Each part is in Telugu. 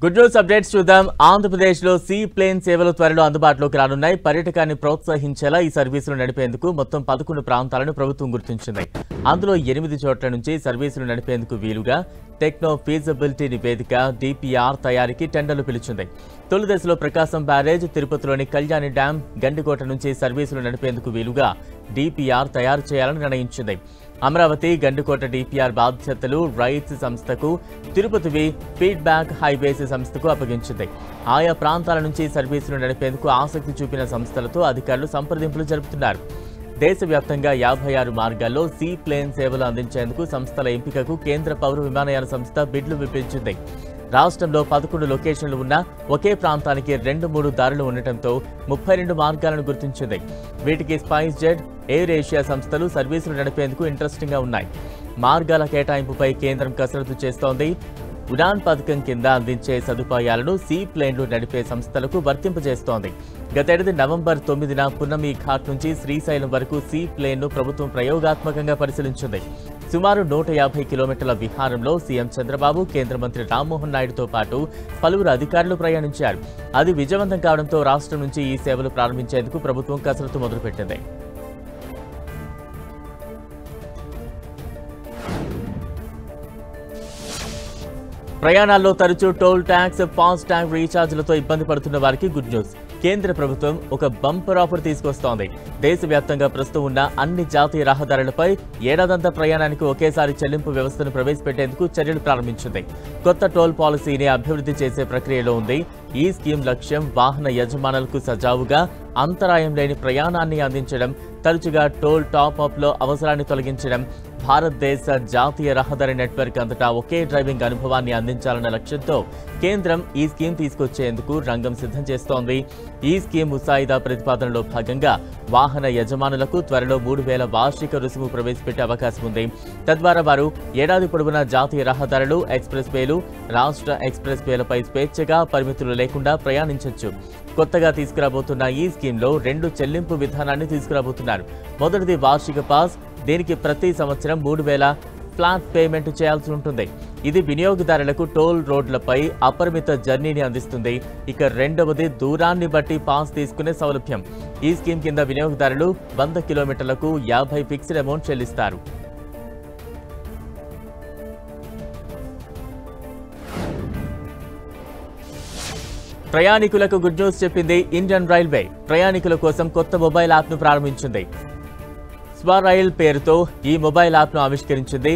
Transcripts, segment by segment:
గుడ్ న్యూస్ అప్డేట్స్ చూద్దాం. ఆంధ్రప్రదేశ్లో సీ ప్లేన్ సేవలు త్వరలో అందుబాటులోకి రానున్నాయి. పర్యాటకాన్ని ప్రోత్సహించేలా ఈ సర్వీసులు నడిపేందుకు మొత్తం 11 ప్రాంతాలను ప్రభుత్వం గుర్తించింది. అందులో 8 చోట్ల నుంచి సర్వీసులు నడిపేందుకు వీలుగా టెక్నో ఫీజిబిలిటీ నివేదిక డిపిఆర్ తయారీకి టెండర్లు పిలిచింది. తొలి దశలో ప్రకాశం బ్యారేజ్, తిరుపతిలోని కళ్యాణి డ్యాం, గండికోట నుంచి సర్వీసులు నడిపేందుకు వీలుగా డిపిఆర్ తయారు చేయాలని నిర్ణయించింది. అమరావతి, గండికోట డిపిఆర్ బాధ్యతలు రైట్స్ సంస్థకు, తిరుపతివి ఫీడ్బ్యాక్ హైవేస్ సంస్థకు అప్పగించింది. ఆయా ప్రాంతాల నుంచి సర్వీసులు నడిపేందుకు ఆసక్తి చూపిన సంస్థలతో అధికారులు సంప్రదింపులు జరుపుతున్నారు. దేశవ్యాప్తంగా 56 మార్గాల్లో సీ ప్లేన్ సేవలు అందించేందుకు సంస్థల ఎంపికకు కేంద్ర పౌర విమానయాన సంస్థ బిడ్లు విప్పించింది. రాష్ట్రంలో 11 లొకేషన్లు ఉన్న ఒకే ప్రాంతానికి 2-3 దారులు ఉండటంతో 32 మార్గాలను గుర్తించింది. వీటికి స్పైస్ జెట్, ఎయిర్ ఏషియా సంస్థలు సర్వీసులు నడిపేందుకు ఇంట్రెస్టింగ్గా ఉన్నాయి. మార్గాల కేటాయింపుపై కేంద్రం కసరత్తు చేస్తోంది. ఉడాన్ పథకం కింద అందించే సదుపాయాలను సీ ప్లేన్లు నడిపే సంస్థలకు వర్తింపజేస్తోంది. గతేడాది నవంబర్ 9న పున్నమి ఘాట్ నుంచి శ్రీశైలం వరకు సీ ప్లేన్ను ప్రభుత్వం ప్రయోగాత్మకంగా పరిశీలించింది. సుమారు 150 కిలోమీటర్ల విహారంలో సీఎం చంద్రబాబు, కేంద్ర మంత్రి రామ్మోహన్ నాయుడుతో పాటు పలువురు అధికారులు ప్రయాణించారు. అది విజయవంతం కావడంతో రాష్ట్రం నుంచి ఈ సేవలు ప్రారంభించేందుకు ప్రభుత్వం కసరత్తు మొదలుపెట్టింది. ప్రయాణాల్లో తరచూ టోల్ ట్యాక్స్, ఫాస్ట్ ట్యాగ్ రీఛార్జ్లతో ఇబ్బంది పడుతున్న వారికి గుడ్ న్యూస్. కేంద్ర ప్రభుత్వం ఒక బంపర్ ఆఫర్ తీసుకొస్తోంది. దేశవ్యాప్తంగా ప్రస్తుతం ఉన్న అన్ని జాతీయ రహదారులపై ఏడాదంతా ప్రయాణానికి ఒకేసారి చెల్లింపు వ్యవస్థను ప్రవేశపెట్టేందుకు చర్యలు ప్రారంభించింది. కొత్త టోల్ పాలసీని అభివృద్ధి చేసే ప్రక్రియలో ఉంది. ఈ స్కీమ్ లక్ష్యం వాహన యజమానులకు సజావుగా, అంతరాయం లేని ప్రయాణాన్ని అందించడం, తరచుగా టోల్ టాప్అప్లో అవసరాన్ని తొలగించడం, భారతదేశ జాతీయ రహదారి నెట్వర్క్ అంతటా ఒకే డ్రైవింగ్ అనుభవాన్ని అందించాలన్న లక్ష్యంతో కేంద్రం ఈ స్కీమ్ తీసుకొచ్చేందుకు రంగం సిద్ధం చేస్తోంది. ఈ స్కీమ్ ముసాయిదా ప్రతిపాదనలో భాగంగా వాహన యజమానులకు త్వరలో 3,000 వార్షిక రుసుము ప్రవేశపెట్టే అవకాశం ఉంది. తద్వారా వారు ఏడాది పొడవునా జాతీయ రహదారులు, ఎక్స్ప్రెస్ వేలు, రాష్ట్ర ఎక్స్ప్రెస్ వేలపై స్వేచ్ఛగా, పరిమితులు లేకుండా ప్రయాణించవచ్చు. కొత్తగా తీసుకురాబోతున్న ఈ స్కీమ్లో 2 చెల్లింపు విధానాన్ని తీసుకురాబోతున్నారు. మొదటిది వార్షిక పాస్. దీనికి ప్రతి సంవత్సరం 3,000 ఫ్లాట్ పేమెంట్ చేయాల్సి ఉంటుంది. ఇది వినియోగదారులకు టోల్ రోడ్లపై అపరిమిత జర్నీని అందిస్తుంది. ఇక రెండవది దూరాన్ని బట్టి పాస్ తీసుకునే సౌలభ్యం. ఈ స్కీమ్ కింద వినియోగదారులు 100 కిలోమీటర్లకు 50 ఫిక్స్డ్ అమౌంట్ చెల్లిస్తారు. ప్రయాణికులకు గుడ్ న్యూస్ చెప్పింది ఇండియన్ రైల్వే. ప్రయాణికుల కోసం కొత్త మొబైల్ యాప్ను ప్రారంభించింది. స్వరైల్ పేరుతో ఈ మొబైల్ యాప్ను ఆవిష్కరించింది.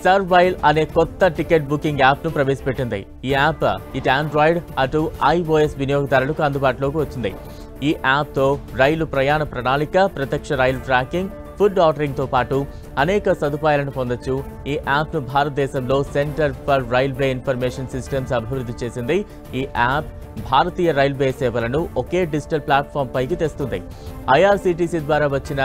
సర్వైల్ అనే కొత్త టికెట్ బుకింగ్ యాప్ను ప్రవేశపెట్టింది. ఈ యాప్ ఇటు ఆండ్రాయిడ్, అటు iOS వినియోగదారులకు అందుబాటులోకి వచ్చింది. ఈ యాప్తో రైలు ప్రయాణ ప్రణాళిక, ప్రత్యక్ష రైలు ట్రాకింగ్, ఫుడ్ ఆర్డరింగ్తో పాటు అనేక సదుపాయాలను పొందొచ్చు. ఈ యాప్ను భారతదేశంలో centre for railway information systems అభివృద్ధి చేసింది. ఈ యాప్ భారతీయ రైల్వే సేవలను ఒకే డిజిటల్ ప్లాట్ఫామ్ పైకి తెస్తుంది. IRCTC ద్వారా వచ్చిన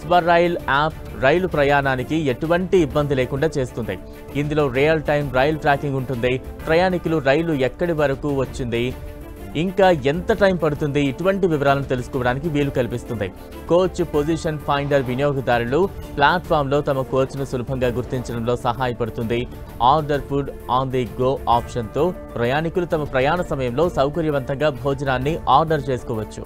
స్వరైల్ యాప్ రైలు ప్రయాణానికి ఎటువంటి ఇబ్బంది లేకుండా చేస్తుంది. ఇందులో రియల్ టైం రైలు ట్రాకింగ్ ఉంటుంది. ప్రయాణికులు రైలు ఎక్కడి వరకు వచ్చింది, ఇంకా ఎంత టైం పడుతుంది, ఇటువంటి వివరాలను తెలుసుకోవడానికి వీలు కల్పిస్తుంది. కోచ్ పొజిషన్ ఫైండర్ వినియోగదారులు ప్లాట్ఫామ్లో తమ కోచ్ను సులభంగా గుర్తించడంలో సహాయపడుతుంది. Order food on the go ఆప్షన్తో ప్రయాణికులు తమ ప్రయాణ సమయంలో సౌకర్యవంతంగా భోజనాన్ని ఆర్డర్ చేసుకోవచ్చు.